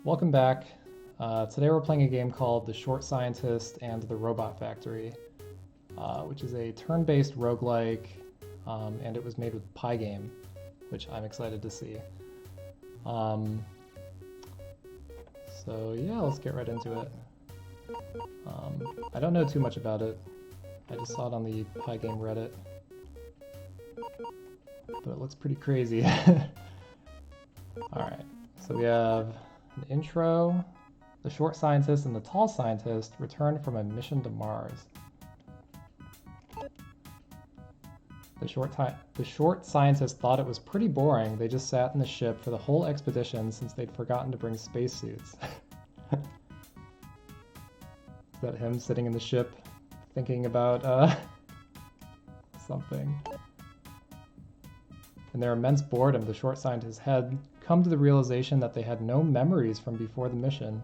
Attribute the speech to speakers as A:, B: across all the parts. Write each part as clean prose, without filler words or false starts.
A: Welcome back. Today we're playing a game called The Short Scientist and the Robot Factory, which is a turn-based roguelike, and it was made with Pygame, which I'm excited to see. So yeah, let's get right into it. I don't know too much about it. I just saw it on the Pygame Reddit, but it looks pretty crazy. Alright, so we have an intro. The short scientist and the tall scientist return from a mission to Mars. The short scientist thought it was pretty boring. They just sat in the ship for the whole expedition since they'd forgotten to bring spacesuits. Is that him sitting in the ship thinking about something? In their immense boredom, the short scientist had come to the realization that they had no memories from before the mission.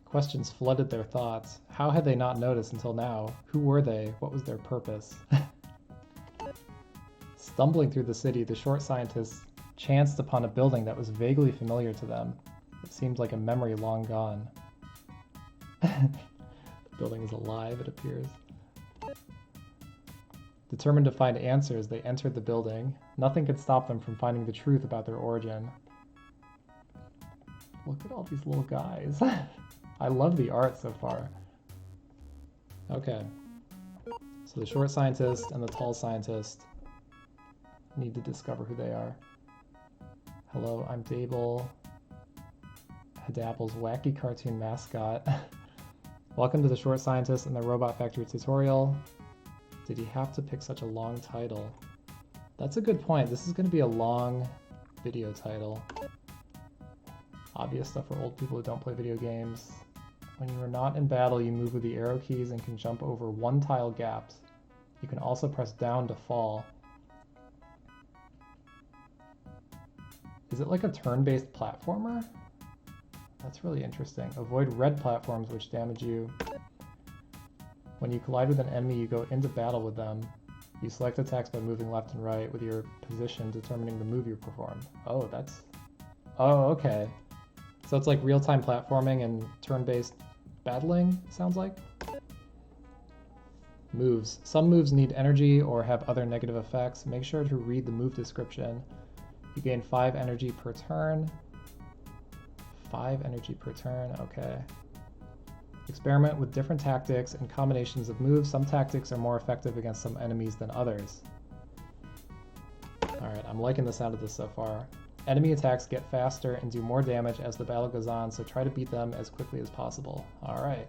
A: Questions flooded their thoughts. How had they not noticed until now? Who were they? What was their purpose? Stumbling through the city, the short scientists chanced upon a building that was vaguely familiar to them. It seemed like a memory long gone. The building is alive, it appears. Determined to find answers, they entered the building. Nothing could stop them from finding the truth about their origin. Look at all these little guys. I love the art so far. Okay. So the short scientist and the tall scientist need to discover who they are. Hello, I'm Dable, Hadapple's wacky cartoon mascot. Welcome to the Short Scientist and the Robot Factory tutorial. Did he have to pick such a long title? That's a good point. This is going to be a long video title. Obvious stuff for old people who don't play video games. When you are not in battle, you move with the arrow keys and can jump over one-tile gaps. You can also press down to fall. Is it like a turn-based platformer? That's really interesting. Avoid red platforms which damage you. When you collide with an enemy, you go into battle with them. You select attacks by moving left and right, with your position determining the move you perform. Oh, that's... Oh, okay. So it's like real-time platforming and turn-based battling, sounds like? Moves. Some moves need energy or have other negative effects. Make sure to read the move description. You gain 5 energy per turn. 5 energy per turn, okay. Experiment with different tactics and combinations of moves. Some tactics are more effective against some enemies than others. Alright, I'm liking the sound of this so far. Enemy attacks get faster and do more damage as the battle goes on, so try to beat them as quickly as possible. Alright.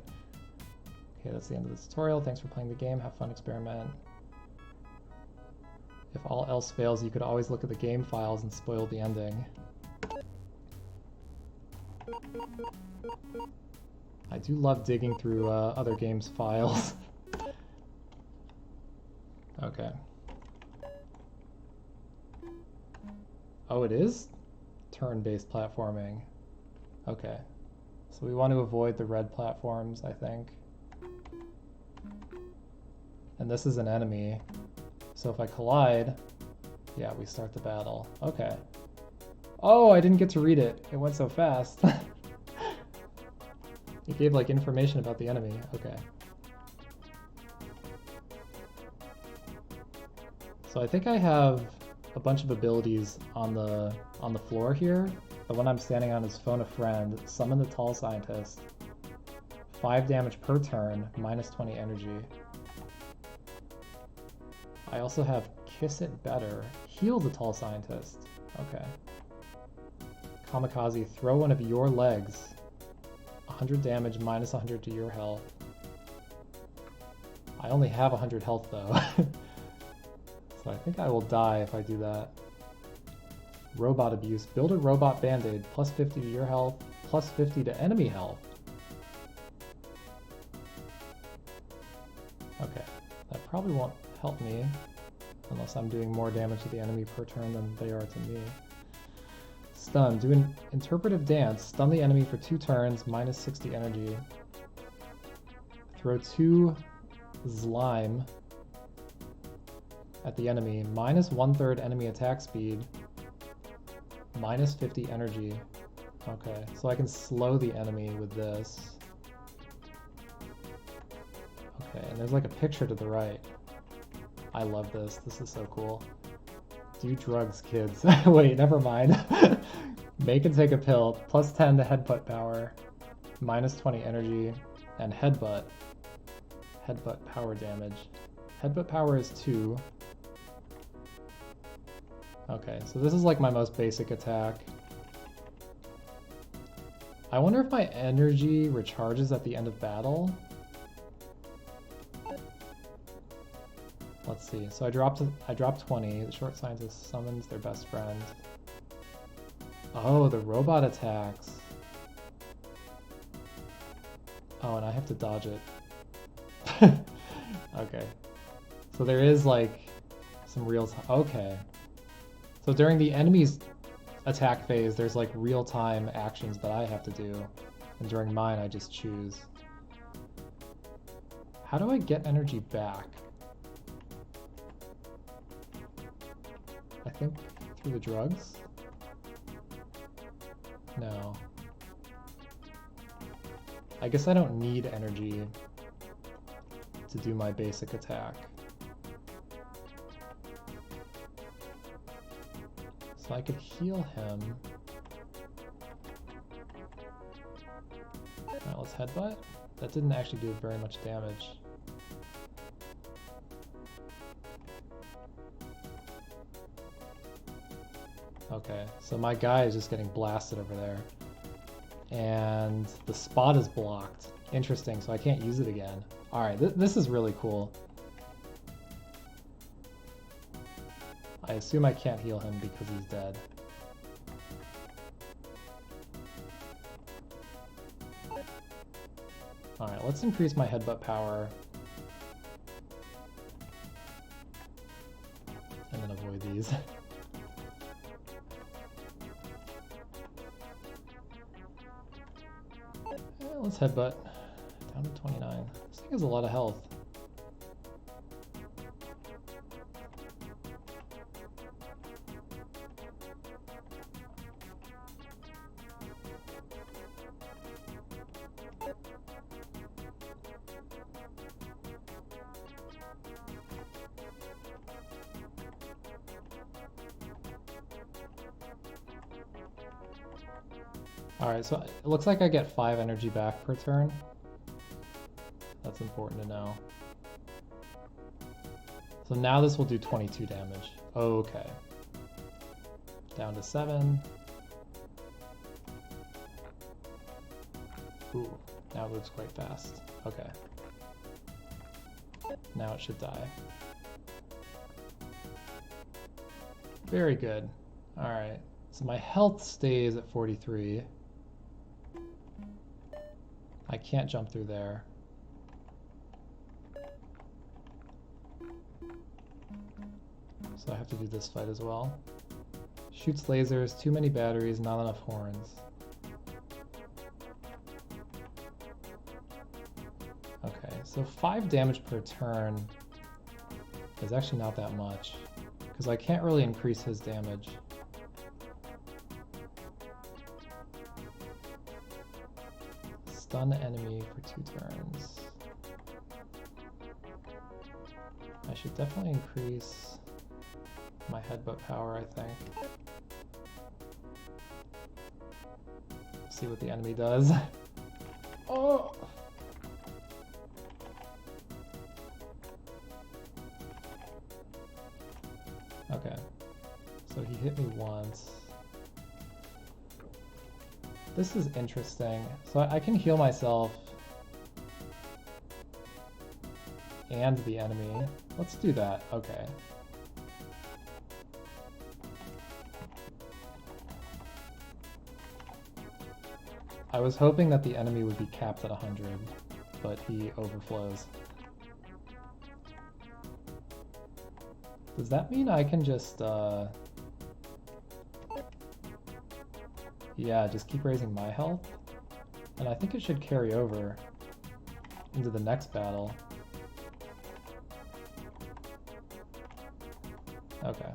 A: Okay, that's the end of the tutorial. Thanks for playing the game. Have fun, experiment. If all else fails, you could always look at the game files and spoil the ending. I do love digging through other games' files. Okay. Oh, it is turn-based platforming. Okay. So we want to avoid the red platforms, I think. And this is an enemy. So if I collide, yeah, we start the battle. Okay. Oh, I didn't get to read it. It went so fast. It gave like information about the enemy. Okay. So I think I have a bunch of abilities on the floor here. The one I'm standing on is Phone a Friend, Summon the Tall Scientist, 5 damage per turn, minus 20 energy. I also have Kiss It Better, Heal the Tall Scientist. Okay. Kamikaze, throw one of your legs. 100 damage, minus 100 to your health. I only have 100 health though. So I think I will die if I do that. Robot abuse. Build a robot band-aid. Plus 50 to your health, plus 50 to enemy health. Okay, that probably won't help me unless I'm doing more damage to the enemy per turn than they are to me. Stun. Do an interpretive dance. Stun the enemy for 2 turns, minus 60 energy. Throw 2 slime at the enemy, minus 1/3 enemy attack speed, Minus 50 energy. Okay, so I can slow the enemy with this. Okay, and there's like a picture to the right. I love this. This is so cool. Do drugs, kids. Wait, never mind. Make and take a pill. Plus 10 to headbutt power. Minus 20 energy. And headbutt. Headbutt power damage. Headbutt power is 2. Okay, so this is like my most basic attack. I wonder if my energy recharges at the end of battle. Let's see. So I dropped 20. The short scientist summons their best friend. Oh, the robot attacks. Oh, and I have to dodge it. Okay. So there is like some real time. Okay. So during the enemy's attack phase, there's like real-time actions that I have to do. And during mine, I just choose. How do I get energy back? I think through the drugs? No. I guess I don't need energy to do my basic attack. So I could heal him. Alright, let's headbutt. That didn't actually do very much damage. Okay, so my guy is just getting blasted over there. And the spot is blocked. Interesting, so I can't use it again. Alright, this is really cool. I assume I can't heal him because he's dead. Alright, let's increase my headbutt power. And then avoid these. Let's headbutt. Down to 29. This thing has a lot of health. Alright, so it looks like I get 5 energy back per turn. That's important to know. So now this will do 22 damage. Okay. Down to 7. Ooh, now it moves quite fast. Okay. Now it should die. Very good. Alright, so my health stays at 43. I can't jump through there. So I have to do this fight as well. Shoots lasers, too many batteries, not enough horns. Okay, so 5 damage per turn is actually not that much, because I can't really increase his damage. Stun the enemy for 2 turns. I should definitely increase my headbutt power, I think. See what the enemy does. Oh! Okay. So he hit me once. This is interesting. So I can heal myself and the enemy. Let's do that. Okay. I was hoping that the enemy would be capped at 100, but he overflows. Does that mean I can just, yeah, just keep raising my health? And I think it should carry over into the next battle. Okay.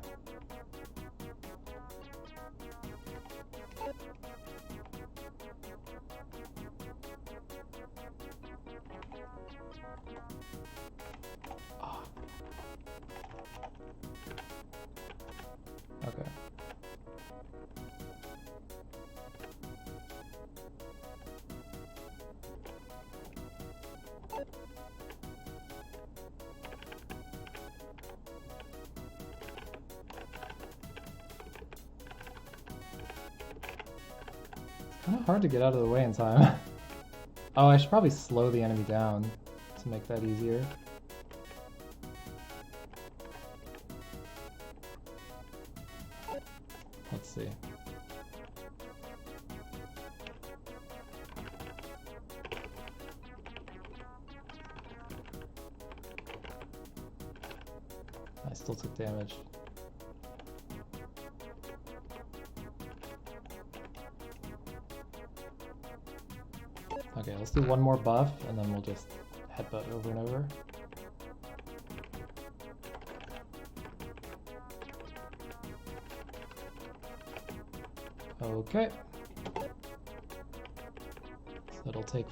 A: Kind of hard to get out of the way in time. Oh, I should probably slow the enemy down to make that easier. Let's see. I still took damage. Okay, let's do one more buff and then we'll just headbutt over and over. Okay. So it'll take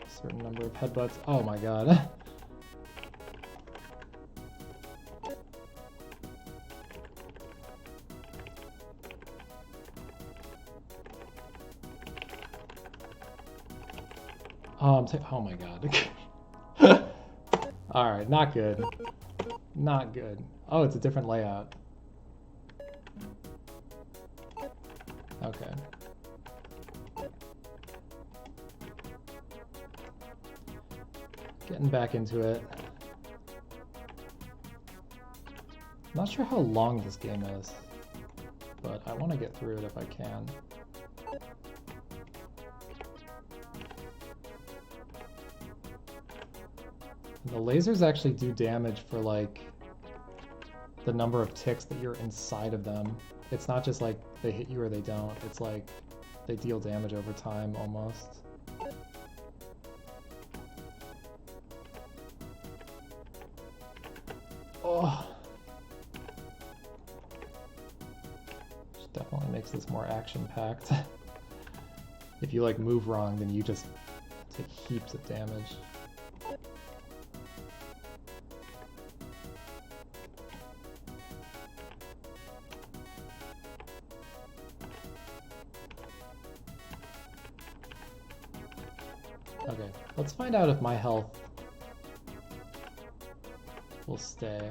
A: a certain number of headbutts. Oh my god. Oh my god. Alright, not good. Not good. Oh, it's a different layout. Okay. Getting back into it. Not sure how long this game is, but I want to get through it if I can. The lasers actually do damage for like the number of ticks that you're inside of them. It's not just like they hit you or they don't, it's like they deal damage over time almost. Oh. Which definitely makes this more action-packed. If you like move wrong, then you just take heaps of damage. Okay, let's find out if my health will stay.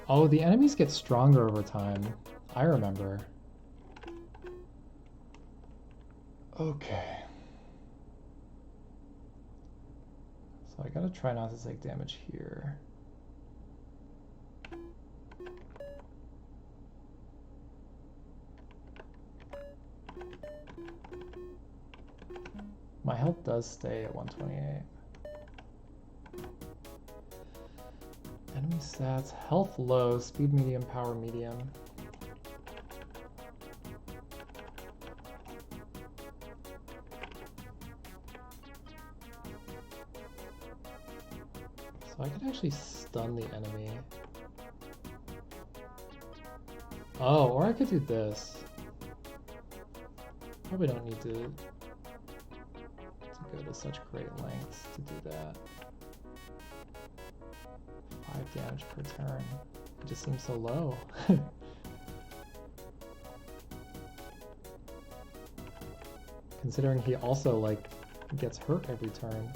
A: Oh, the enemies get stronger over time. I remember. Okay. So I gotta try not to take damage here. My health does stay at 128. Enemy stats, health low, speed medium, power medium. So I could actually stun the enemy. Oh, or I could do this. Probably don't need to go to such great lengths to do that. 5 damage per turn. It just seems so low. Considering he also, like, gets hurt every turn.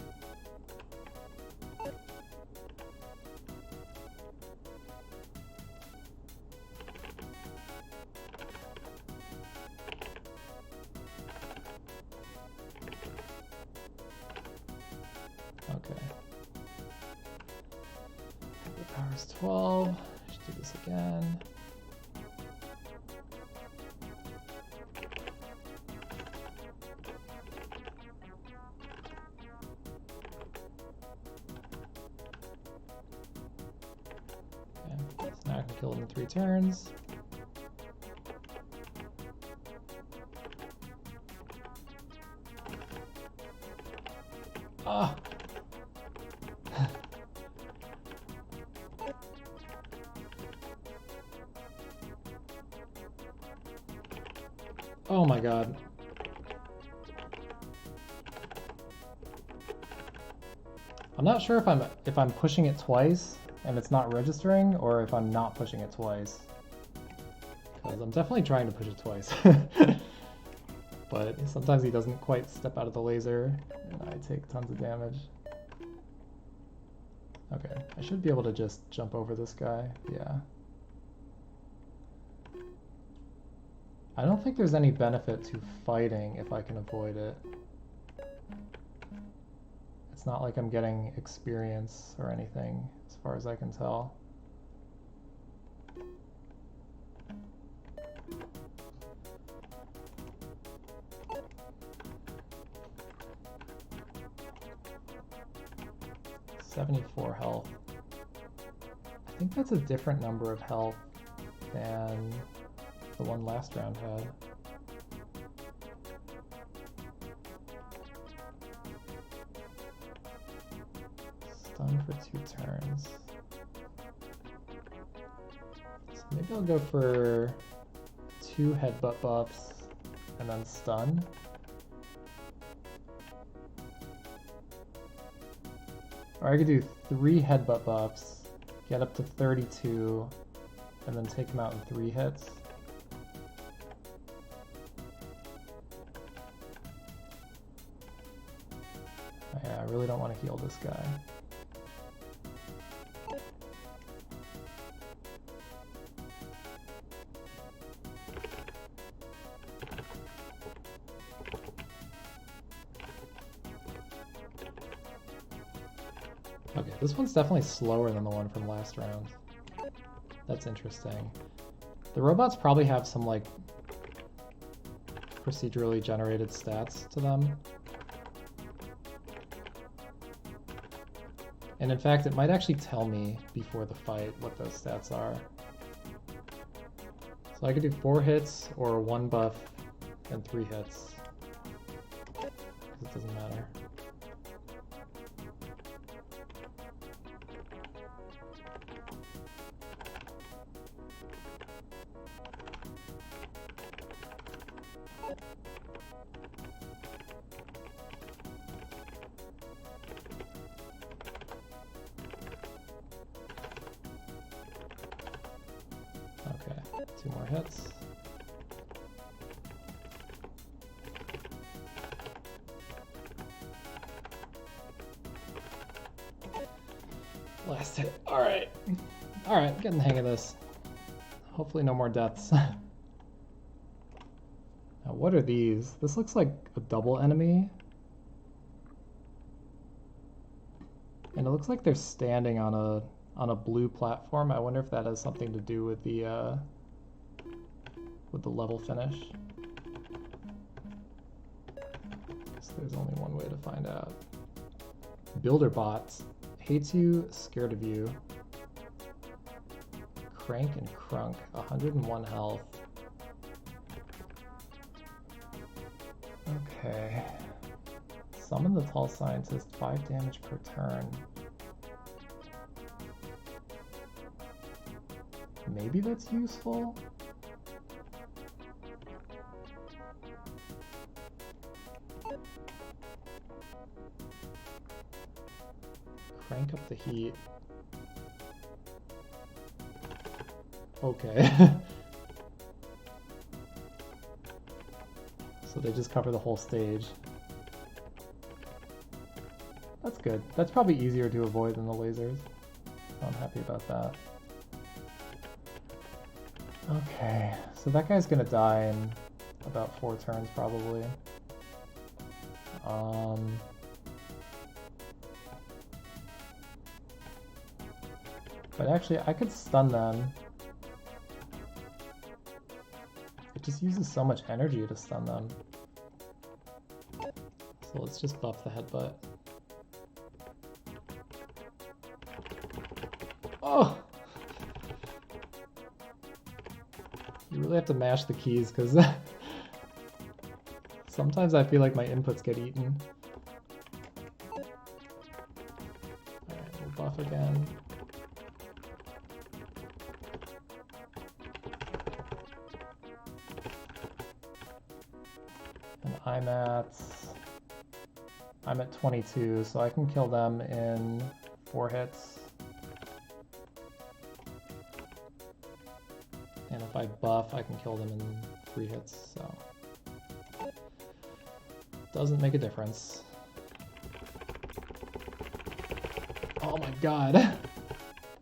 A: Okay. The power's 12. Should do this again. Okay, so now I can kill him in 3 turns. Ah! Oh my god. I'm not sure if I'm pushing it twice and it's not registering, or if I'm not pushing it twice. Because I'm definitely trying to push it twice. But sometimes he doesn't quite step out of the laser, and I take tons of damage. Okay, I should be able to just jump over this guy, yeah. I don't think there's any benefit to fighting if I can avoid it. It's not like I'm getting experience or anything, as far as I can tell. $74 health. I think that's a different number of health than the one last round had. Stun for 2 turns. So maybe I'll go for 2 headbutt buffs and then stun. Or I could do 3 headbutt buffs, get up to 32, and then take him out in 3 hits. Yeah, I really don't want to heal this guy. Okay, this one's definitely slower than the one from last round. That's interesting. The robots probably have some, like, procedurally generated stats to them. And in fact, it might actually tell me before the fight what those stats are. So I could do 4 hits or 1 buff and 3 hits. It doesn't matter. Okay, 2 more hits. Last hit. Alright. Alright, getting the hang of this. Hopefully no more deaths. Now what are these? This looks like a double enemy. And it looks like they're standing on a blue platform. I wonder if that has something to do with the level finish. So there's only one way to find out. Builder bots. Hates you, scared of you. Crank and Crunk, 101 health. Okay. Summon the Tall Scientist, 5 damage per turn. Maybe that's useful? Crank up the heat. Okay. So they just cover the whole stage. That's good. That's probably easier to avoid than the lasers. So I'm happy about that. Okay, so that guy's gonna die in about 4 turns probably. But actually I could stun them. It just uses so much energy to stun them. So let's just buff the headbutt. Oh! You really have to mash the keys because sometimes I feel like my inputs get eaten. Alright, we'll buff again. And IMATs. I'm at 22, so I can kill them in 4 hits. And if I buff, I can kill them in 3 hits, so... Doesn't make a difference. Oh my god!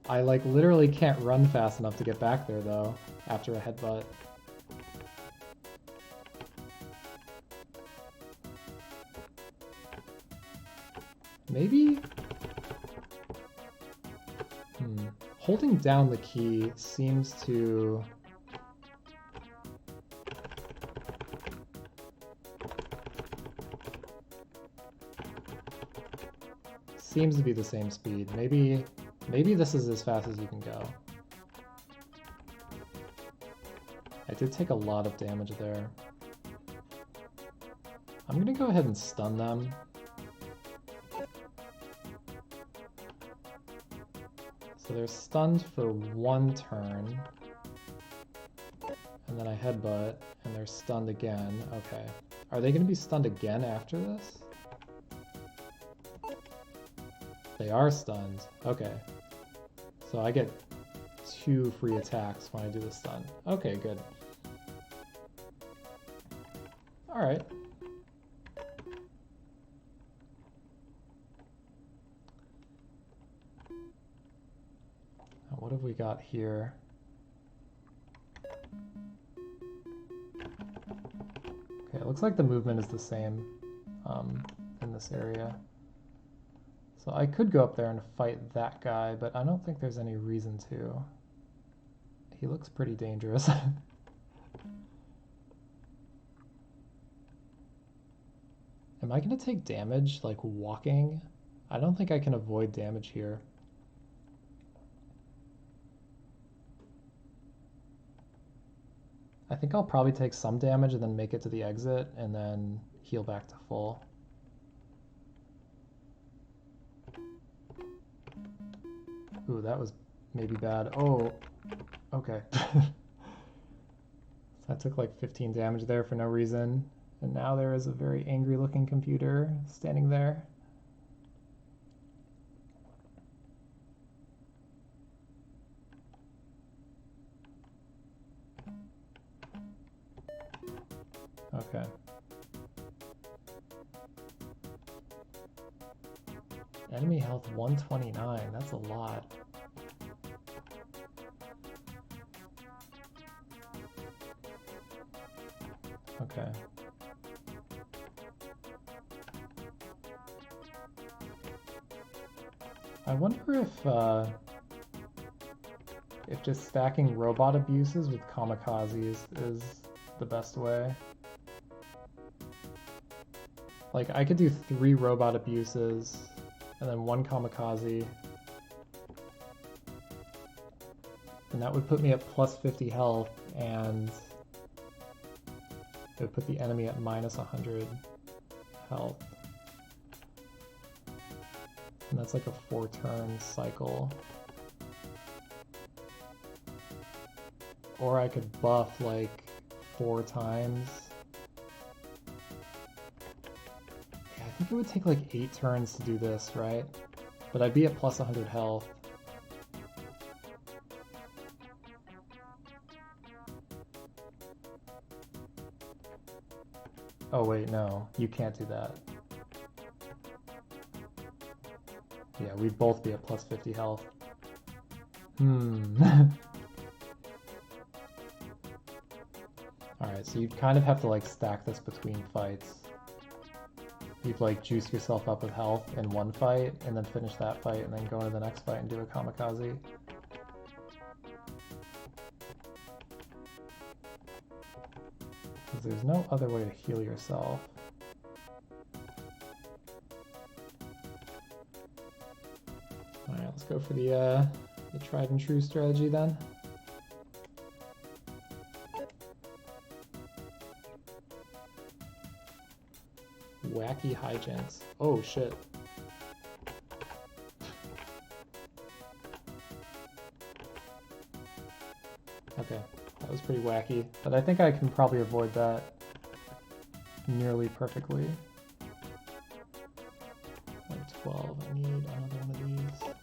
A: I like literally can't run fast enough to get back there though, after a headbutt. Maybe? Holding down the key seems to... Seems to be the same speed. Maybe this is as fast as you can go. I did take a lot of damage there. I'm gonna go ahead and stun them. So they're stunned for 1 turn. And then I headbutt, and they're stunned again. Okay. Are they gonna be stunned again after this? They are stunned. Okay. So I get 2 free attacks when I do the stun. Okay, good. Alright. Now what have we got here? Okay, it looks like the movement is the same in this area. So I could go up there and fight that guy, but I don't think there's any reason to. He looks pretty dangerous. Am I gonna take damage, like walking? I don't think I can avoid damage here. I think I'll probably take some damage and then make it to the exit and then heal back to full. Ooh, that was maybe bad. Oh, okay. So I took like 15 damage there for no reason. And now there is a very angry looking computer standing there. Okay. Enemy health 129, that's a lot. Okay. I wonder if just stacking robot abuses with kamikazes is the best way. Like, I could do 3 robot abuses, and then 1 kamikaze. And that would put me at plus 50 health, and it would put the enemy at minus 100 health. And that's like a 4-turn cycle. Or I could buff like 4 times. Yeah, I think it would take like 8 turns to do this, right? But I'd be at plus 100 health. Oh wait, no, you can't do that. Yeah, we'd both be at plus 50 health. Alright, so you'd kind of have to like stack this between fights. You'd like juice yourself up with health in one fight, and then finish that fight, and then go into the next fight and do a kamikaze. Because there's no other way to heal yourself. Alright, let's go for the tried and true strategy then. Wacky hijinks. Oh shit. Okay, that was pretty wacky, but I think I can probably avoid that nearly perfectly. 12. I need another one of these.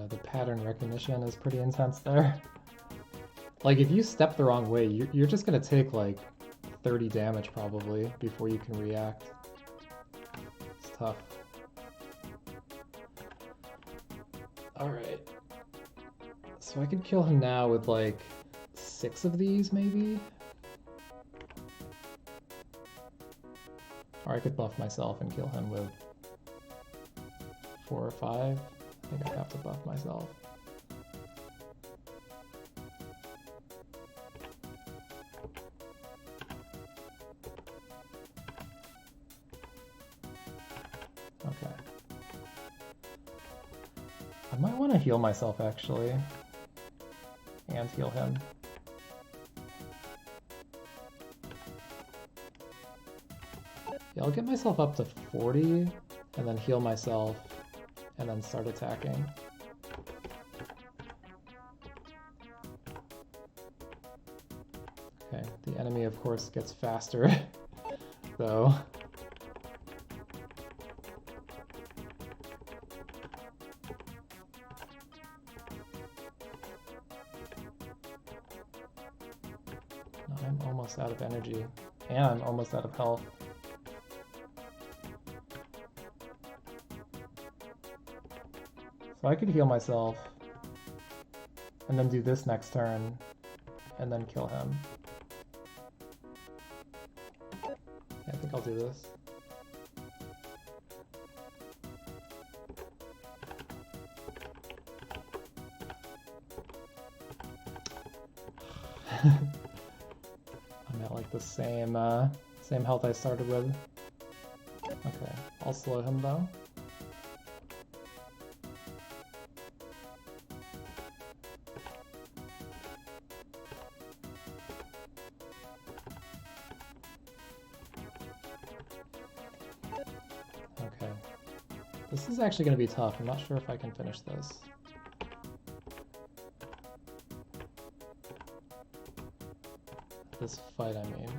A: The pattern recognition is pretty intense there. Like, if you step the wrong way, you're just gonna take like 30 damage probably before you can react. It's tough. Alright. So I could kill him now with like 6 of these maybe? Or I could buff myself and kill him with 4 or 5. I think I have to buff myself. Okay. I might want to heal myself actually. And heal him. Yeah, I'll get myself up to 40 and then heal myself and then start attacking. Okay, the enemy of course gets faster though. I'm almost out of energy and I'm almost out of health. So I could heal myself and then do this next turn and then kill him. Yeah, I think I'll do this. I'm at like the same health I started with. Okay, I'll slow him though. Okay. This is actually going to be tough. I'm not sure if I can finish this. This fight, I mean.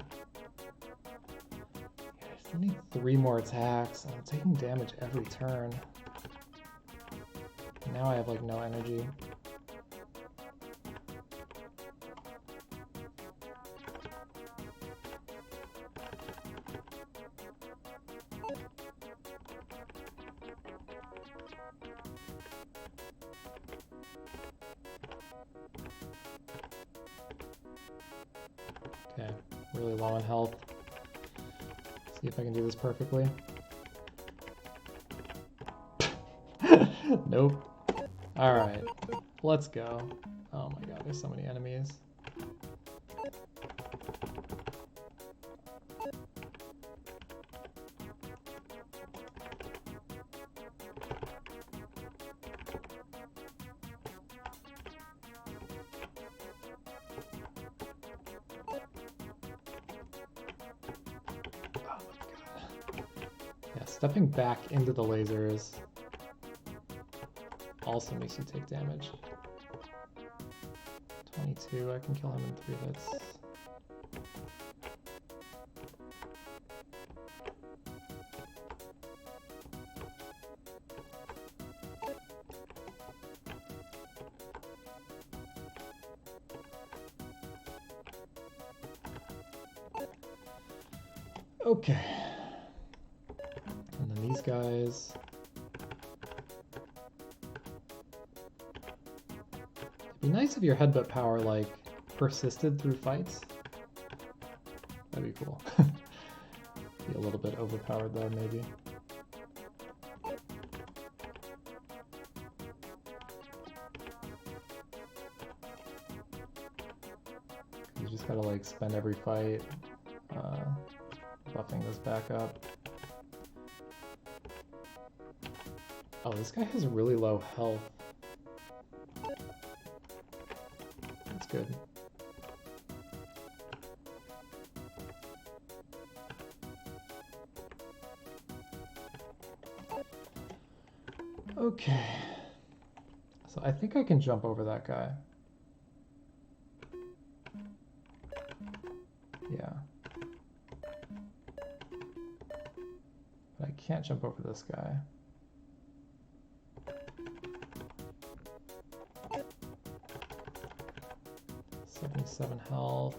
A: Yeah, I still need 3 more attacks. I'm taking damage every turn. Now I have like no energy. Okay, really low on health. See if I can do this perfectly. Nope. Alright, let's go. Oh my god, there's so many enemies. Stepping back into the lasers also makes you take damage. 22, I can kill him in 3 hits. Okay. And then these guys. It'd be nice if your headbutt power, like, persisted through fights. That'd be cool. Be a little bit overpowered though, maybe. You just gotta, like, spend every fight buffing this back up. Oh, this guy has really low health. That's good. Okay. So I think I can jump over that guy. Yeah. But I can't jump over this guy. $77 health.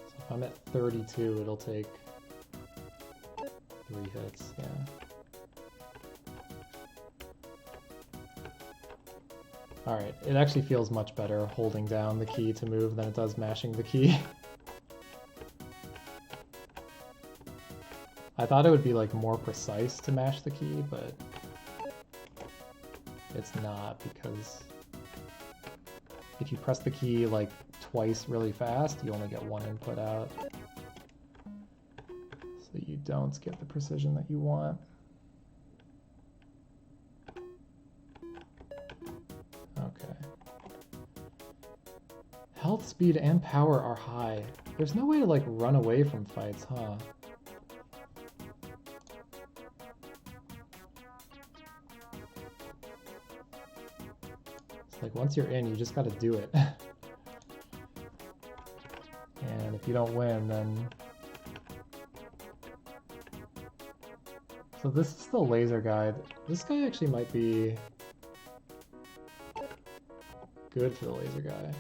A: So if I'm at 32, it'll take 3 hits, yeah. Alright, it actually feels much better holding down the key to move than it does mashing the key. I thought it would be like more precise to mash the key, but it's not, because if you press the key like twice really fast, you only get 1 input out. So you don't get the precision that you want. Okay. Health, speed, and power are high. There's no way to like run away from fights, huh? It's like once you're in, you just gotta do it. And if you don't win, then... So this is the laser guide. This guy actually might be good for the laser guy.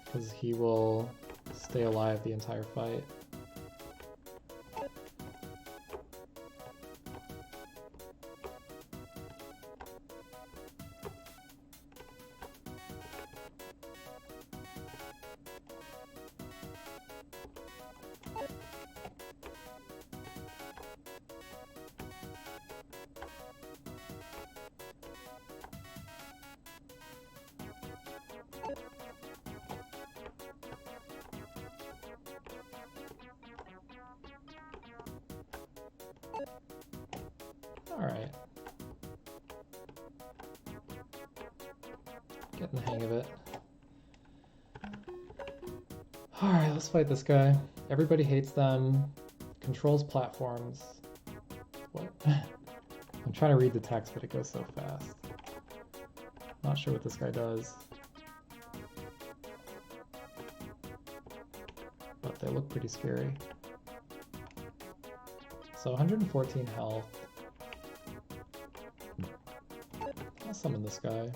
A: Because he will stay alive the entire fight. Alright. Getting the hang of it. Alright, let's fight this guy. Everybody hates them. Controls platforms. What? I'm trying to read the text, but it goes so fast. Not sure what this guy does. But they look pretty scary. So 114 health. I'll summon this guy.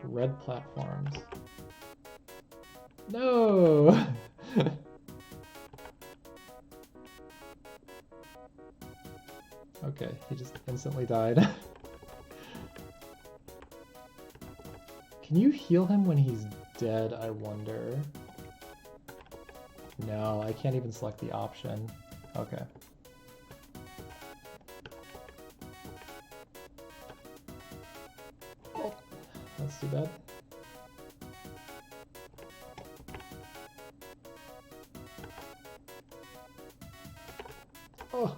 A: Red platforms. No! Okay, he just instantly died. Can you heal him when he's dead, I wonder? No, I can't even select the option. Okay. Oh, that's too bad. Oh!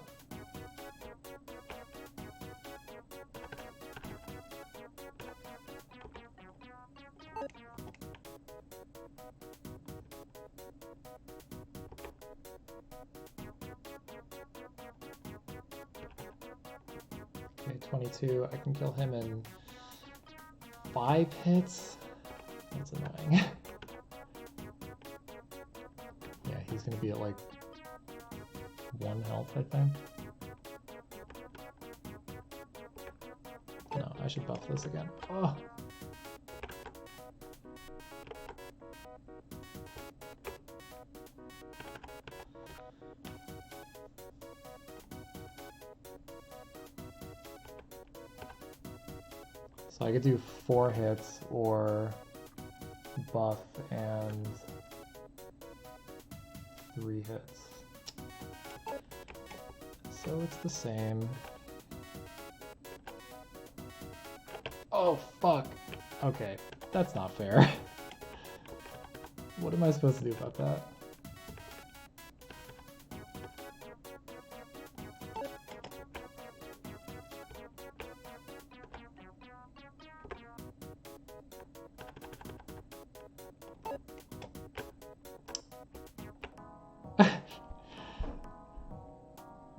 A: Okay, 22. I can kill him in 5 hits? That's annoying. Yeah, he's gonna be at like 1 health, I think. No, I should buff this again. Oh! So I could do 4 hits or buff and 3 hits. So it's the same. Oh, fuck. Okay, that's not fair. What am I supposed to do about that?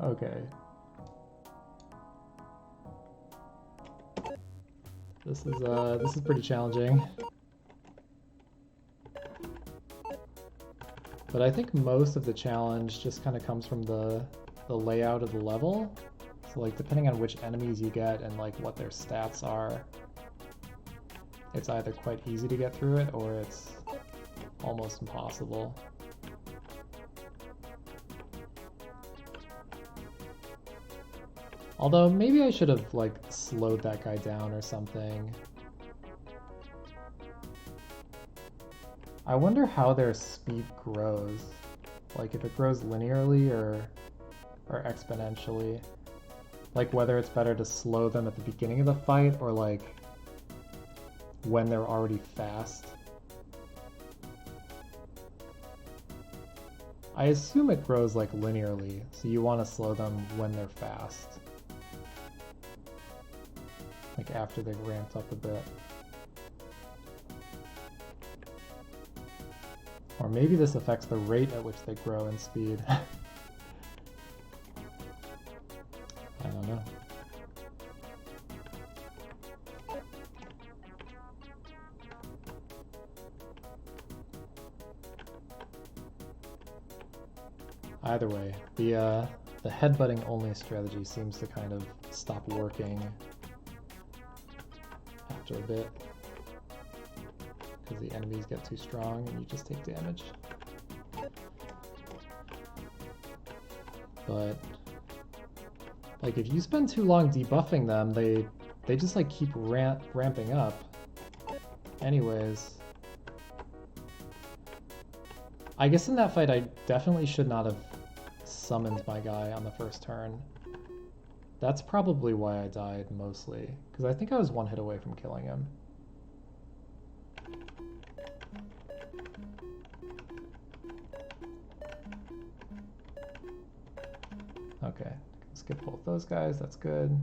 A: Okay. This is pretty challenging. But I think most of the challenge just kind of comes from the layout of the level. So like depending on which enemies you get and like what their stats are, it's either quite easy to get through it or it's almost impossible. Although maybe I should have like slowed that guy down or something. I wonder how their speed grows. Like if it grows linearly or exponentially. Like whether it's better to slow them at the beginning of the fight or like when they're already fast. I assume it grows like linearly, so you want to slow them when they're fast. Like after they've ramped up a bit. Or maybe this affects the rate at which they grow in speed. I don't know. Either way, the headbutting only strategy seems to kind of stop working after a bit because the enemies get too strong and you just take damage. But like if you spend too long debuffing them, they just like keep ramping up. Anyways, I guess in that fight I definitely should not have summoned my guy on the first turn. That's probably why I died mostly, because I think I was one hit away from killing him. Okay, skip both those guys, that's good.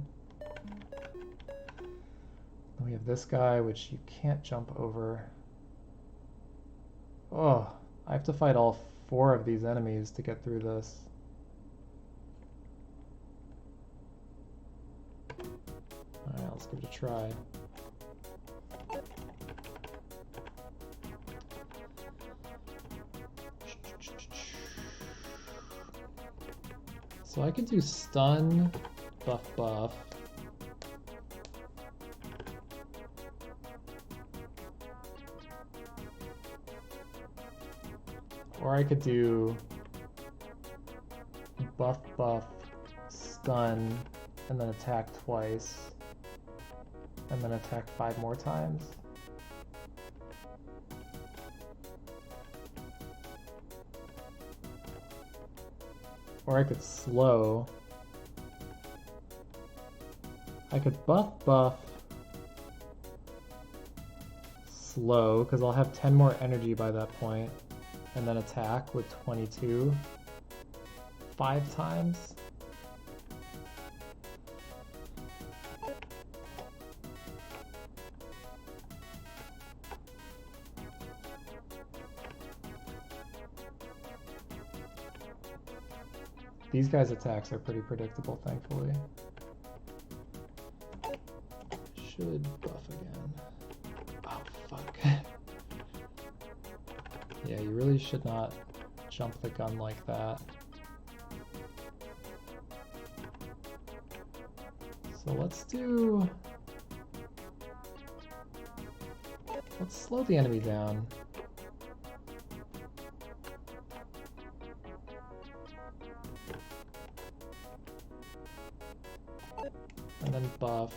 A: Then we have this guy, which you can't jump over. Oh, I have to fight all 4 of these enemies to get through this. Alright, let's give it a try. So I could do stun, buff. Or I could do buff, stun, and then attack twice, and then attack 5 more times. Or I could slow. I could buff, slow, because I'll have 10 more energy by that point, and then attack with 22 5 times. These guys' attacks are pretty predictable, thankfully. Should buff again. Oh, fuck. Yeah, you really should not jump the gun like that. So let's slow the enemy down. And then buff.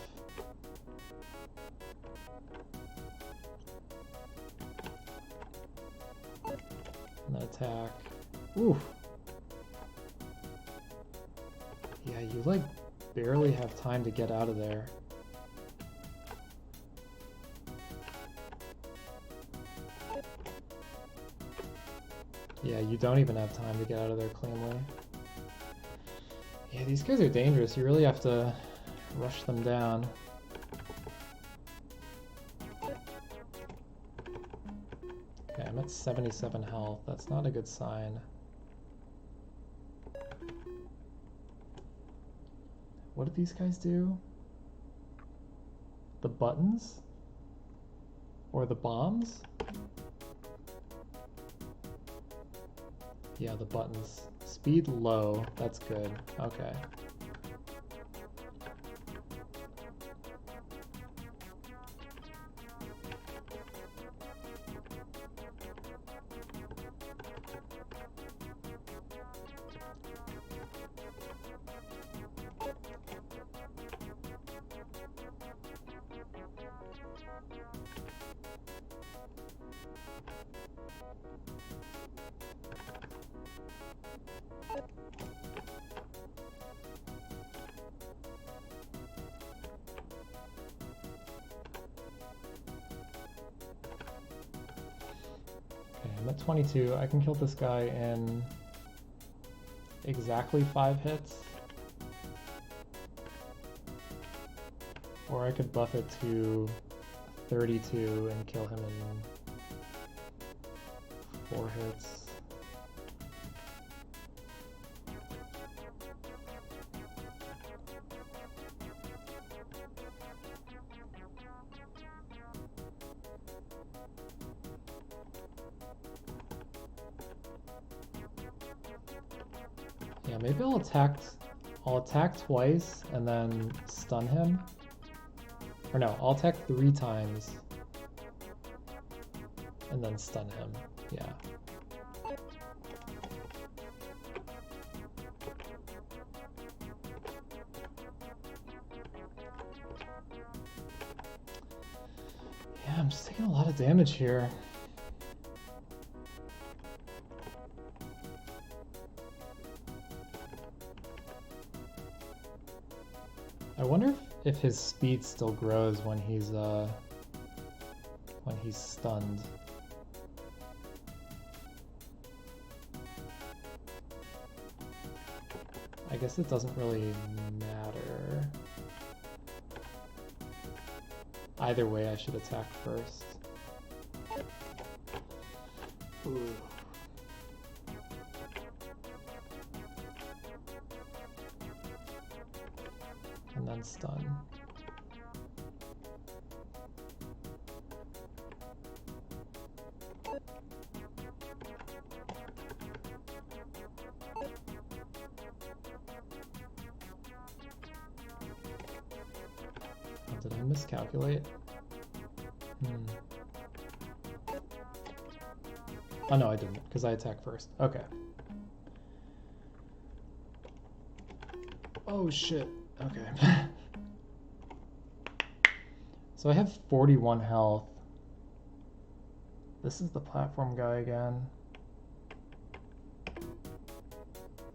A: And then attack. Ooh. Yeah, you like barely have time to get out of there. Yeah, you don't even have time to get out of there cleanly. Yeah, these guys are dangerous. You really have to rush them down. Okay, I'm at 77 health. That's not a good sign. What did these guys do? The buttons? Or the bombs? Yeah, the buttons. Speed low. That's good. Okay. I'm at 22. I can kill this guy in exactly 5 hits. Or I could buff it to 32 and kill him in 4 hits. Yeah, maybe I'll attack twice and then stun him. Or no, I'll attack 3 times and then stun him. Yeah. Yeah, I'm just taking a lot of damage here. I wonder if his speed still grows when he's stunned. I guess it doesn't really matter. Either way, I should attack first. Ooh. And then stun. Oh, did I miscalculate? Oh no, I didn't, because I attacked first. Okay. Oh shit. Okay. So I have 41 health. This is the platform guy again.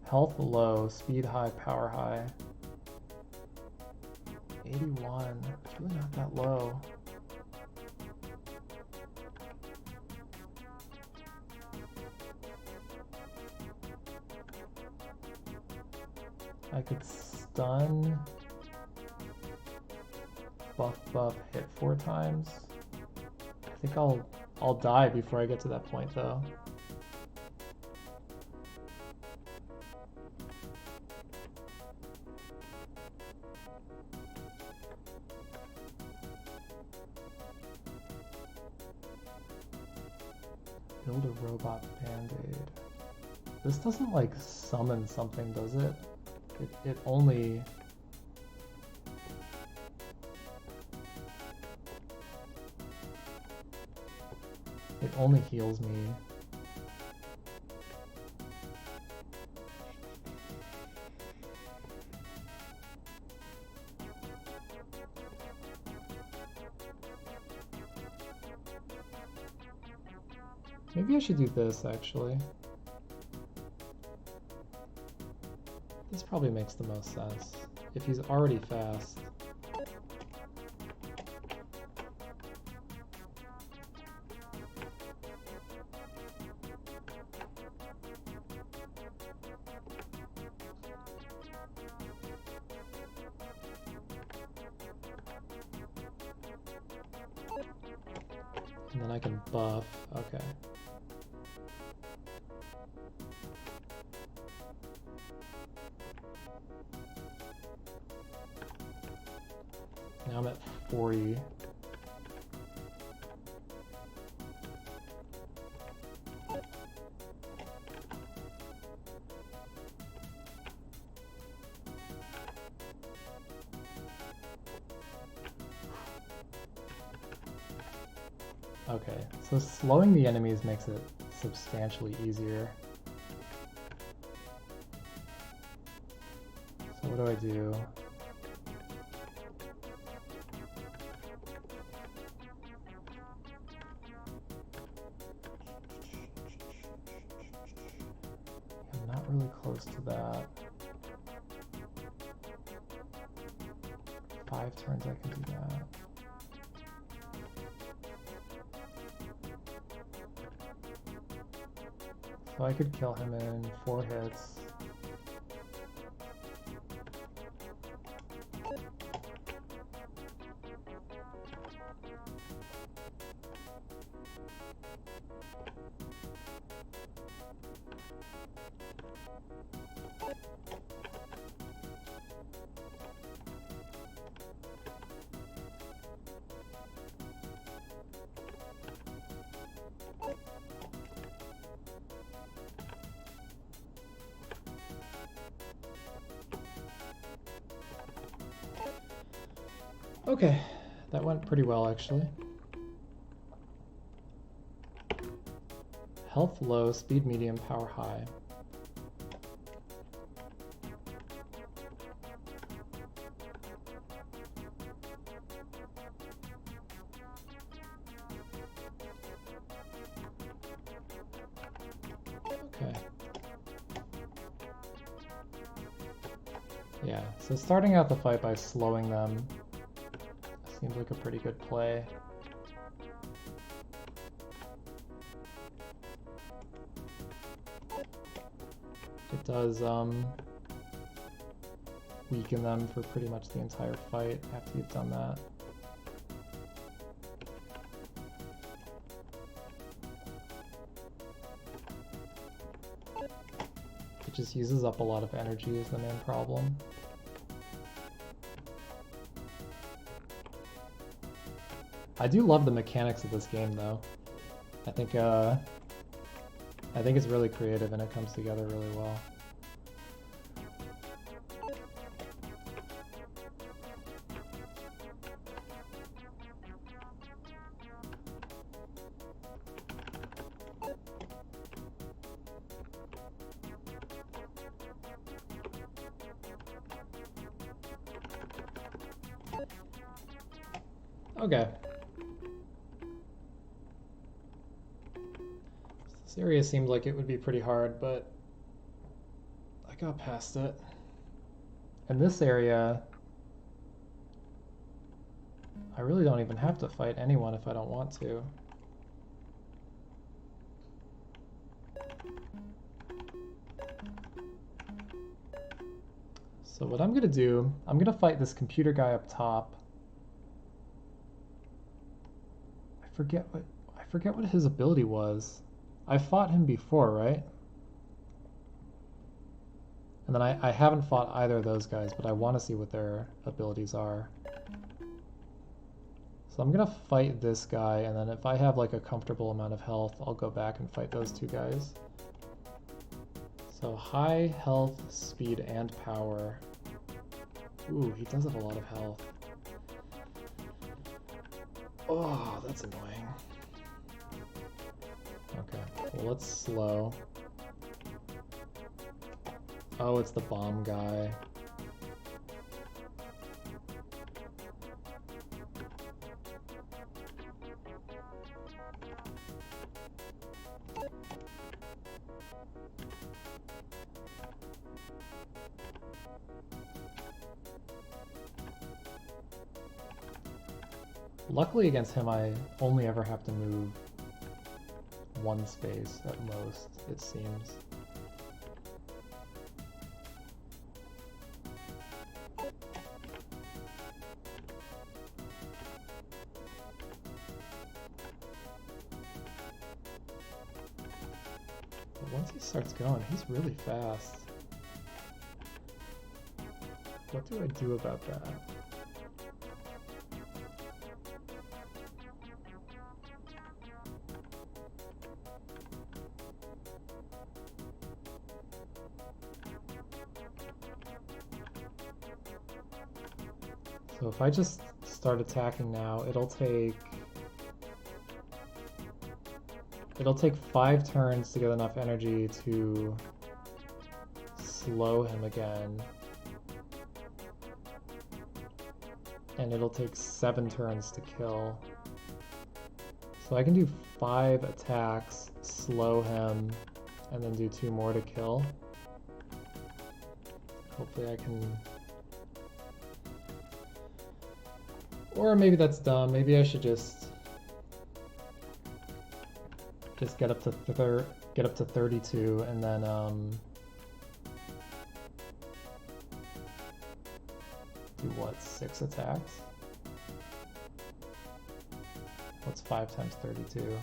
A: Health low, speed high, power high. 81. It's really not that low. I could stun, buff, hit 4 times. I think I'll die before I get to that point though. Build a robot band-aid. This doesn't like summon something, does it? It only... It only heals me. Maybe I should do this actually. This probably makes the most sense. If he's already fast. And then I can buff. Okay. Now I'm at 40. Okay, so slowing the enemies makes it substantially easier. So what do I do? I'm not really close to that. 5 turns I can do that. So I could kill him in 4 hits. Okay, that went pretty well actually. Health low, speed medium, power high. Okay. Yeah, so starting out the fight by slowing them seems like a pretty good play. It does weaken them for pretty much the entire fight after you've done that. It just uses up a lot of energy is the main problem. I do love the mechanics of this game though. I think it's really creative and it comes together really well. Okay. This area seemed like it would be pretty hard, but I got past it. And this area, I really don't even have to fight anyone if I don't want to. So what I'm gonna do, I'm gonna fight this computer guy up top. I forget what his ability was. I fought him before, right? And then I haven't fought either of those guys, but I want to see what their abilities are. So I'm gonna fight this guy, and then if I have like a comfortable amount of health, I'll go back and fight those two guys. So high health, speed, and power. Ooh, he does have a lot of health. Oh, that's annoying. Okay, well, let's slow. Oh, it's the bomb guy. Luckily against him, I only ever have to move one space at most, it seems. But once he starts going, he's really fast. What do I do about that? So if I just start attacking now, it'll take 5 turns to get enough energy to slow him again. And it'll take 7 turns to kill. So I can do 5 attacks, slow him, and then do 2 more to kill. Hopefully I can... Or maybe that's dumb. Maybe I should just get up to 32 and then do what, 6 attacks? What's 5 times 32?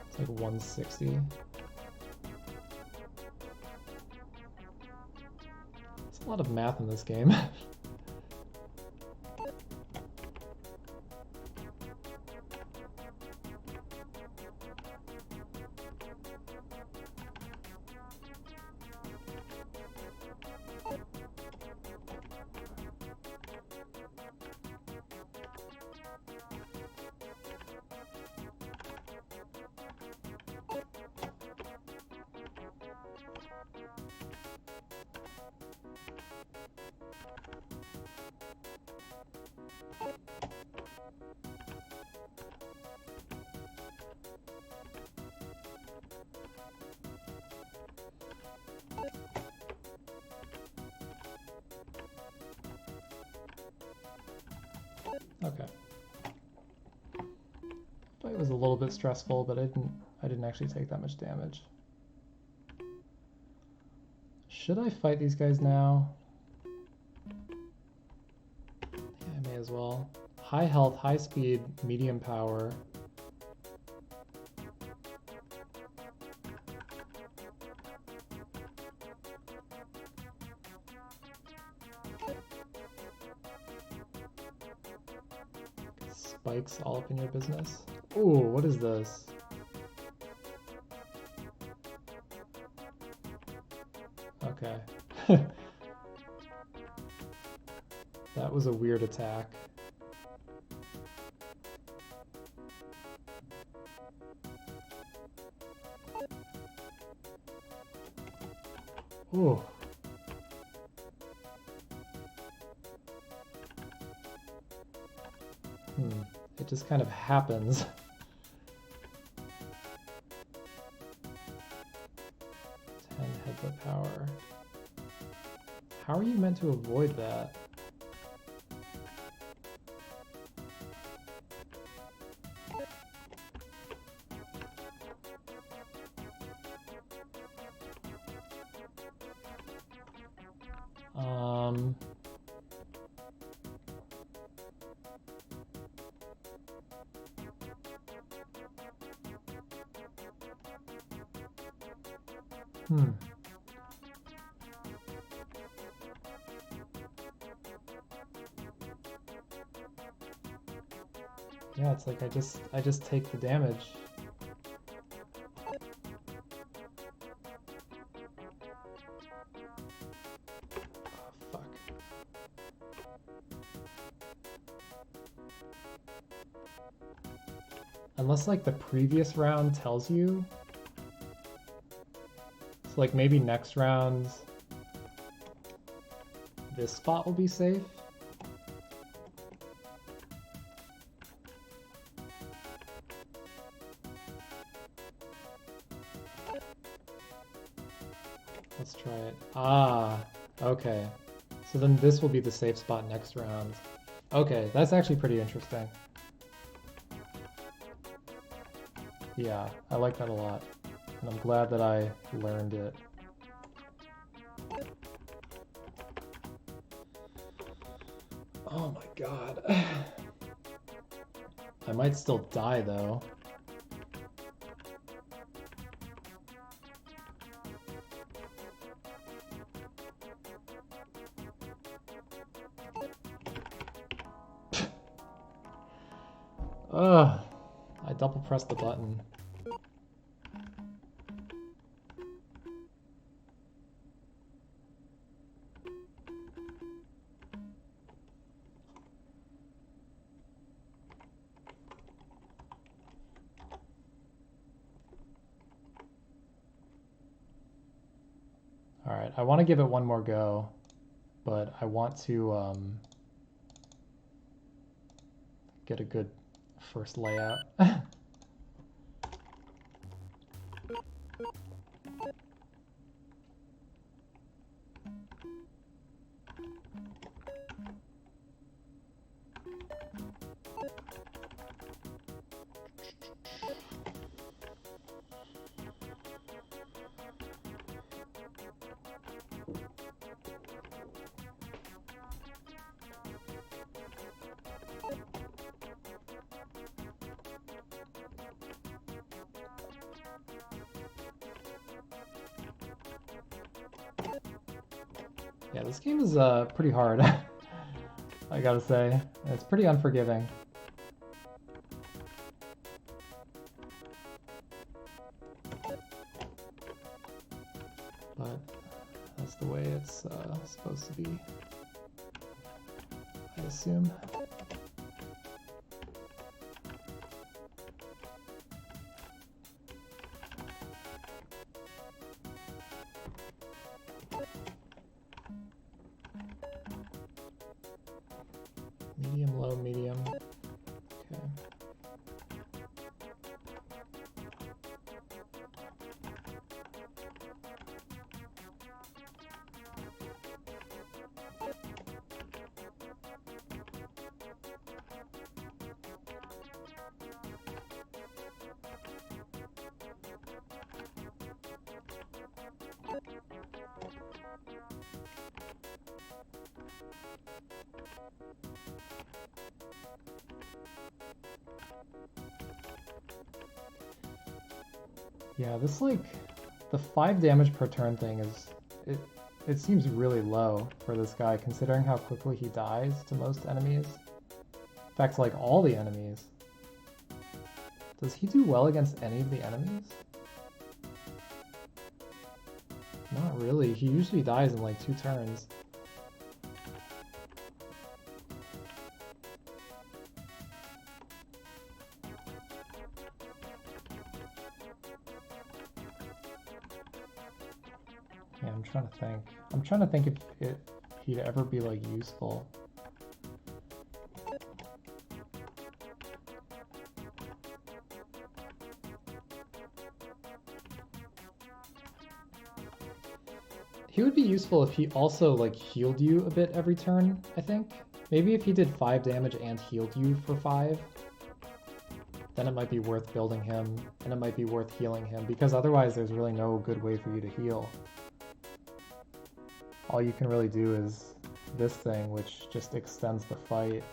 A: It's like 160. There's a lot of math in this game. Okay. Fight was a little bit stressful, but I didn't actually take that much damage. Should I fight these guys now? Yeah, I may as well. High health, high speed, medium power. Spikes all up in your business. Ooh, what is this? Okay. That was a weird attack. Ooh. It just kind of happens. 10 headbutt power. How are you meant to avoid that? Yeah, it's like I just take the damage. Oh, fuck. Unless like the previous round tells you. So like maybe next round this spot will be safe. Let's try it. Ah, okay. So then this will be the safe spot next round. Okay, that's actually pretty interesting. Yeah, I like that a lot. And I'm glad that I learned it. Oh my god. I might still die though. Ugh, I double pressed the button. Alright, I want to give it one more go, but I want to get a good first layout. Yeah, this game is pretty hard, I gotta say. It's pretty unforgiving. But that's the way it's supposed to be, I assume. Medium, low, medium. Okay. Yeah, this like the 5 damage per turn thing is it seems really low for this guy considering how quickly he dies to most enemies. In fact, like all the enemies. Does he do well against any of the enemies? Not really. He usually dies in like 2 turns. Yeah, I'm trying to think. I'm trying to think if he'd ever be like useful. He would be useful if he also like healed you a bit every turn, I think. Maybe if he did 5 damage and healed you for 5, then it might be worth building him, and it might be worth healing him, because otherwise there's really no good way for you to heal. All you can really do is this thing, which just extends the fight.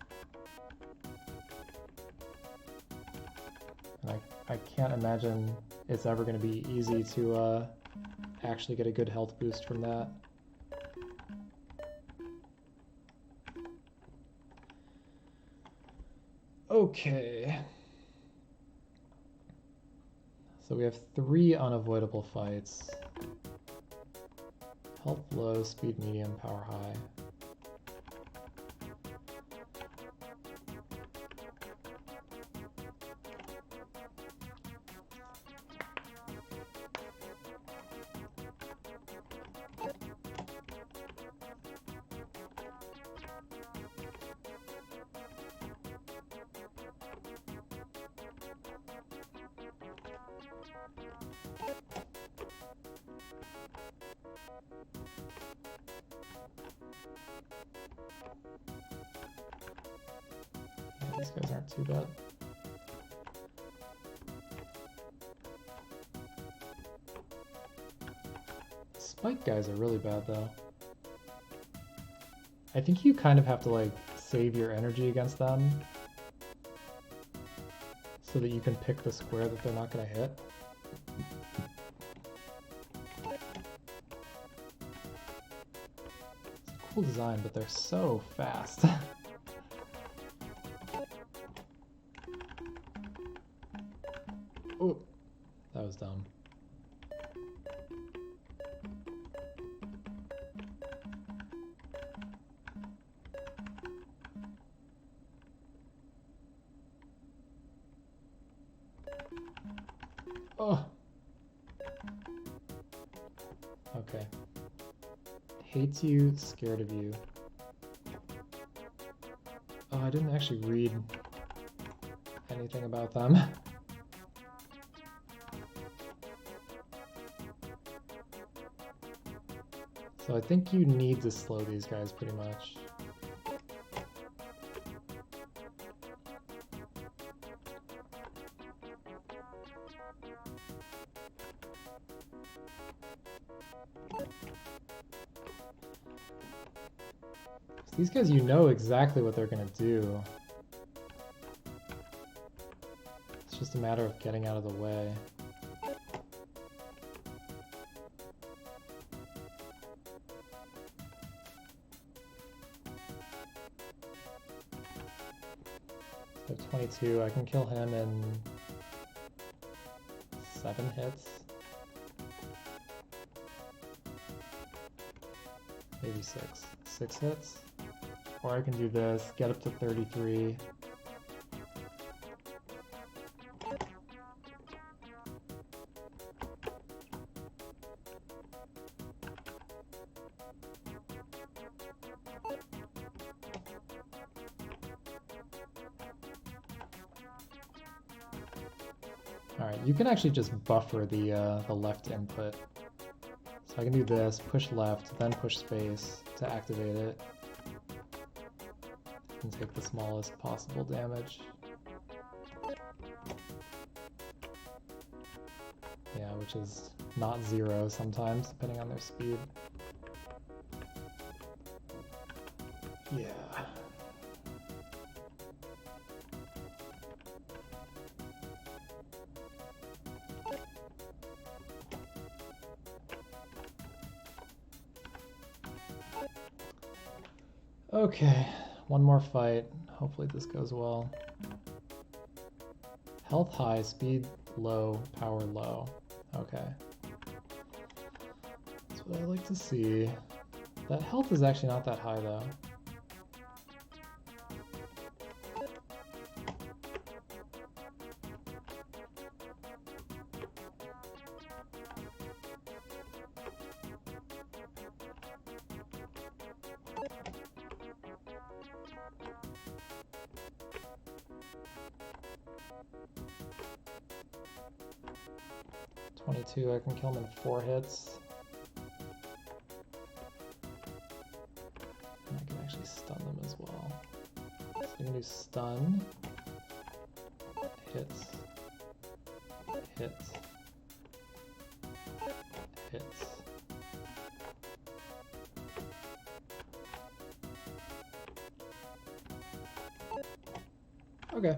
A: And I can't imagine it's ever going to be easy to actually get a good health boost from that. Okay. So we have 3 unavoidable fights. Health low, speed medium, power high. These guys aren't too bad. Spike guys are really bad though. I think you kind of have to like save your energy against them. so that you can pick the square that they're not going to hit. It's a cool design, but they're so fast. Oh, that was dumb. Oh. Okay. Hates you, scared of you. Oh, I didn't actually read anything about them. So I think you need to slow these guys pretty much. So these guys, you know exactly what they're gonna do. It's just a matter of getting out of the way. So 22, I can kill him in 7 hits. Maybe 6. 6 hits. Or I can do this, get up to 33. Alright, you can actually just buffer the left input. So I can do this, push left, then push space to activate it. And take the smallest possible damage. Yeah, which is not 0 sometimes, depending on their speed. Yeah. Okay, one more fight. Hopefully this goes well. Health high, speed low, power low. Okay. That's what I like to see. That health is actually not that high though. I can kill him in 4 hits. And I can actually stun them as well. So I can do stun, hits, hits, hits. Okay.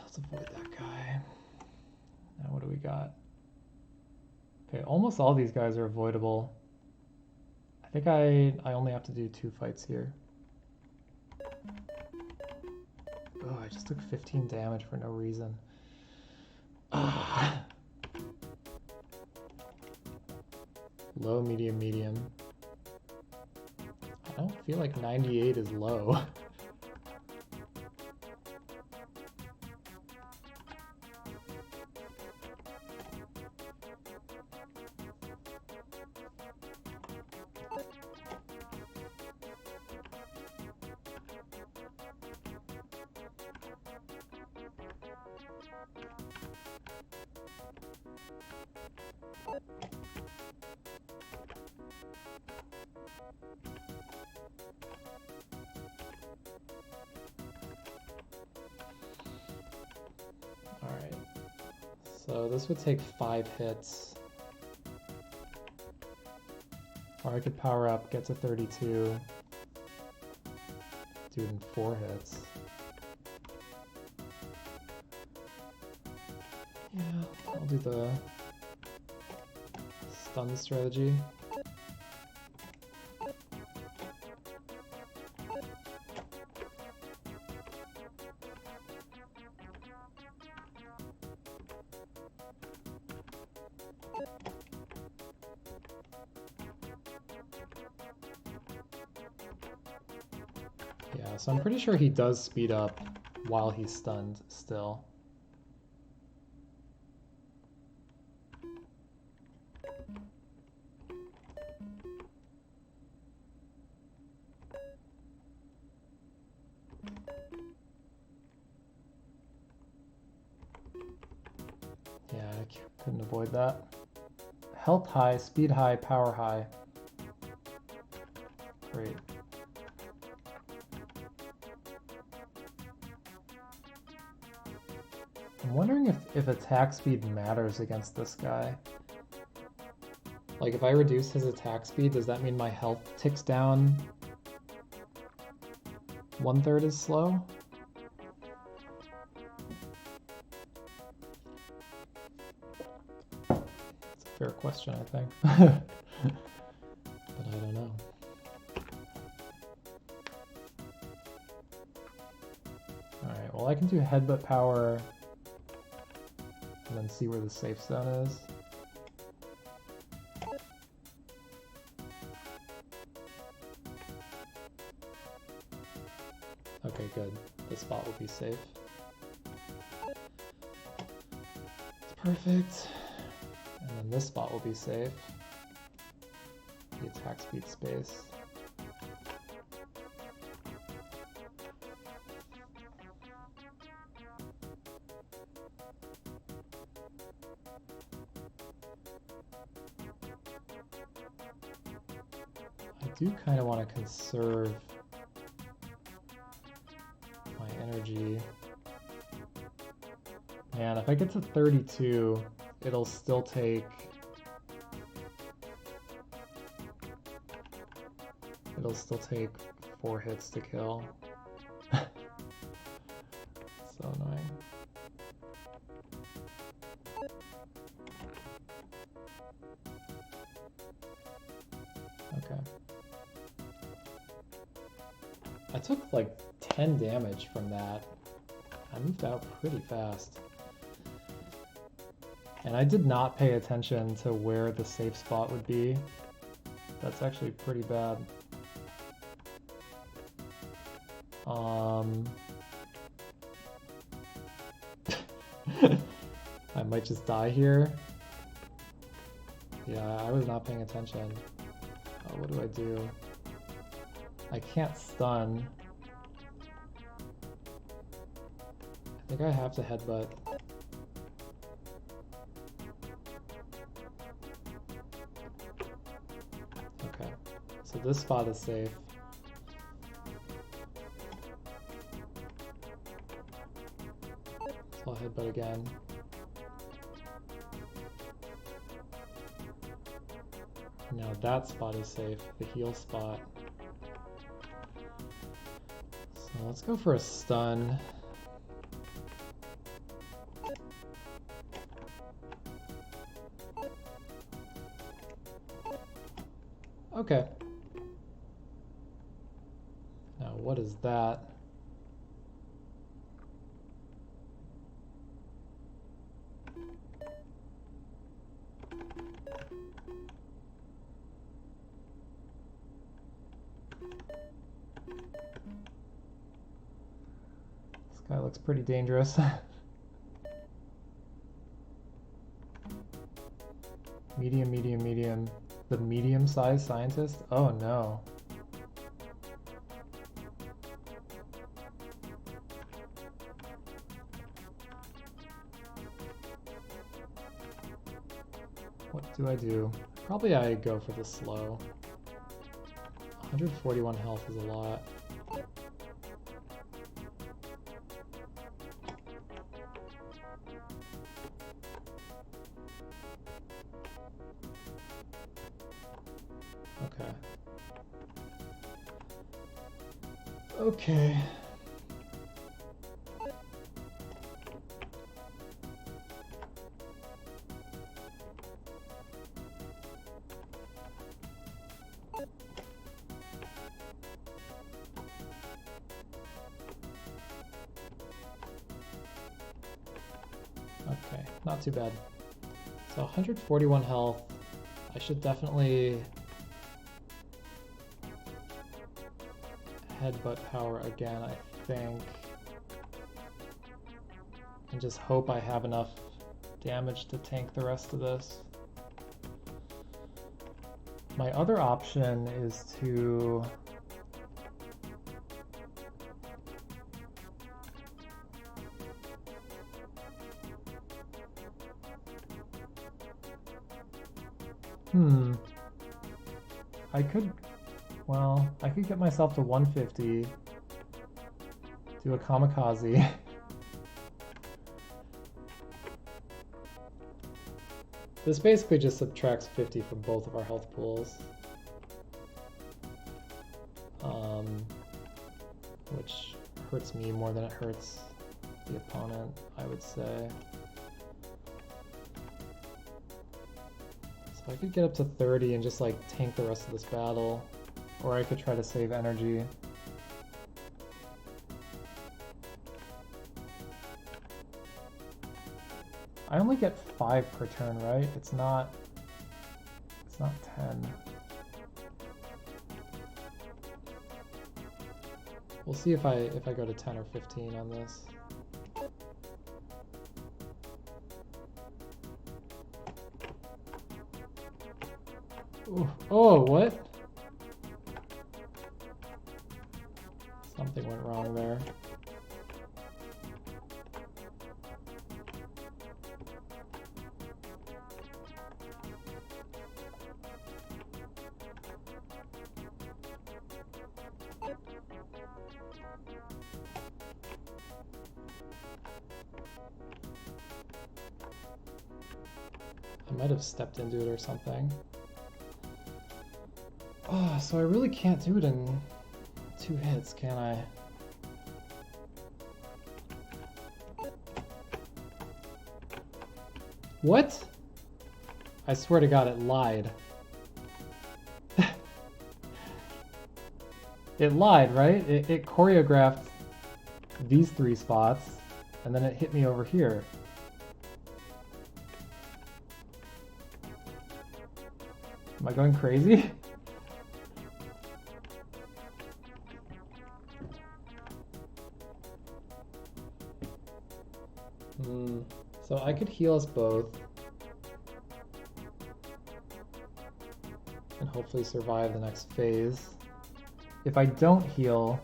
A: Let's avoid that guy. Now what do we got? Okay, almost all these guys are avoidable. I think I only have to do 2 fights here. Oh, I just took 15 damage for no reason. Low, medium, medium. I don't feel like 98 is low. Alright, so this would take 5 hits. Or I could power up, get to 32, do it in 4 hits. Yeah, I'll do the stun strategy. Yeah, so I'm pretty sure he does speed up while he's stunned still. Yeah, I couldn't avoid that. Health high, speed high, power high. Great. I'm wondering if attack speed matters against this guy. Like if I reduce his attack speed, does that mean my health ticks down 1/3 as slow? It's a fair question, I think. But I don't know. Alright, well I can do headbutt power and then see where the safe zone is. Okay, good. This spot will be safe. It's perfect. And then this spot will be safe. The attack speed space. I do kind of want to conserve my energy. Man, if I get to 32, it'll still take... It'll still take 4 hits to kill. So annoying. Okay. I took like 10 damage from that. I moved out pretty fast. And I did not pay attention to where the safe spot would be. That's actually pretty bad. I might just die here. Yeah, I was not paying attention. What do I do? I can't stun. I think I have to headbutt. Okay, so this spot is safe. So I'll headbutt again. Now that spot is safe, the heal spot. So let's go for a stun. Okay. Now what is that? This guy looks pretty dangerous. Medium, medium, medium. The medium-sized scientist? Oh no. What do I do? Probably I go for the slow. 141 health is a lot. Okay. Okay. Okay, not too bad. So 141 health. I should definitely headbutt power again, I think. And just hope I have enough damage to tank the rest of this. My other option is to I could get myself to 150, do a kamikaze. This basically just subtracts 50 from both of our health pools. Which hurts me more than it hurts the opponent, I would say. So I could get up to 30 and just like tank the rest of this battle, or I could try to save energy. I only get 5 per turn, right? It's not 10. We'll see if I go to 10 or 15 on this. Ooh. Oh, what? Something went wrong there. I might have stepped into it or something. Oh, so I really can't do it in 2 hits, can I? What? I swear to God, it lied. It lied, right? It choreographed these 3 spots, and then it hit me over here. Am I going crazy? So I could heal us both and hopefully survive the next phase. If I don't heal,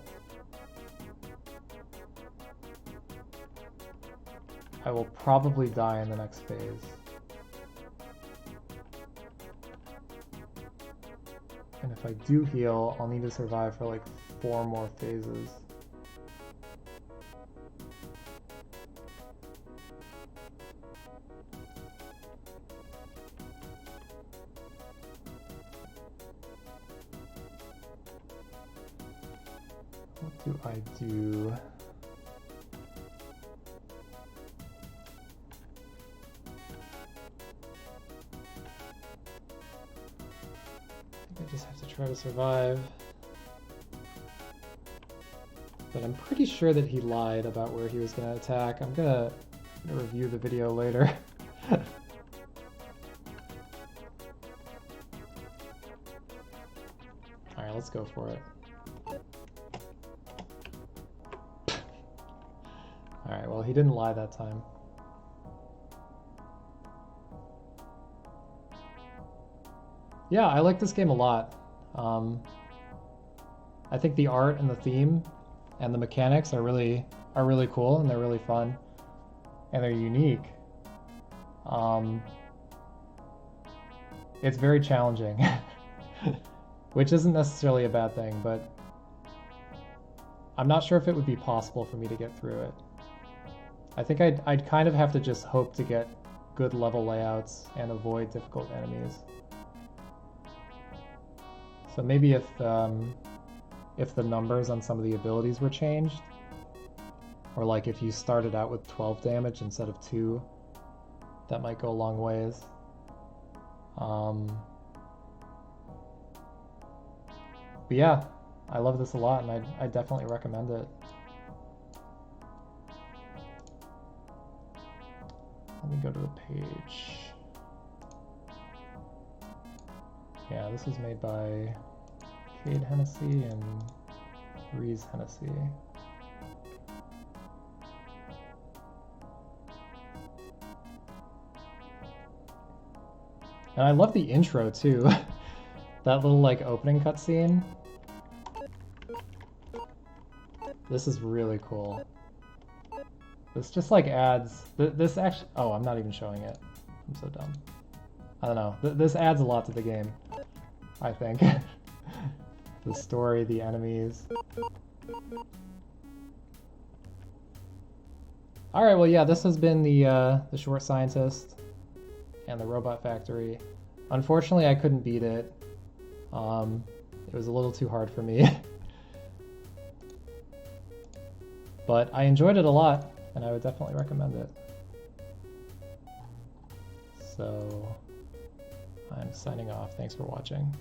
A: I will probably die in the next phase. And if I do heal, I'll need to survive for like 4 more phases. What do I do? I just have to try to survive. But I'm pretty sure that he lied about where he was going to attack. I'm gonna review the video later. Alright, let's go for it. Alright, well, he didn't lie that time. Yeah, I like this game a lot. I think the art and the theme and the mechanics are really cool, and they're really fun, and they're unique. It's very challenging, which isn't necessarily a bad thing, but I'm not sure if it would be possible for me to get through it. I think I'd kind of have to just hope to get good level layouts and avoid difficult enemies. So maybe if the numbers on some of the abilities were changed, or like if you started out with 12 damage instead of 2, that might go a long ways. But yeah, I love this a lot, and I definitely recommend it. Let me go to the page. Yeah, this was made by Cade Hennessy and Reese Hennessy. And I love the intro too. That little like opening cutscene. This is really cool. This just like adds, this actually, oh, I'm not even showing it. I'm so dumb. I don't know. This adds a lot to the game, I think. The story, the enemies. Alright, well yeah, this has been the Short Scientist and the Robot Factory. Unfortunately, I couldn't beat it. It was a little too hard for me. But I enjoyed it a lot, and I would definitely recommend it. So, I'm signing off. Thanks for watching.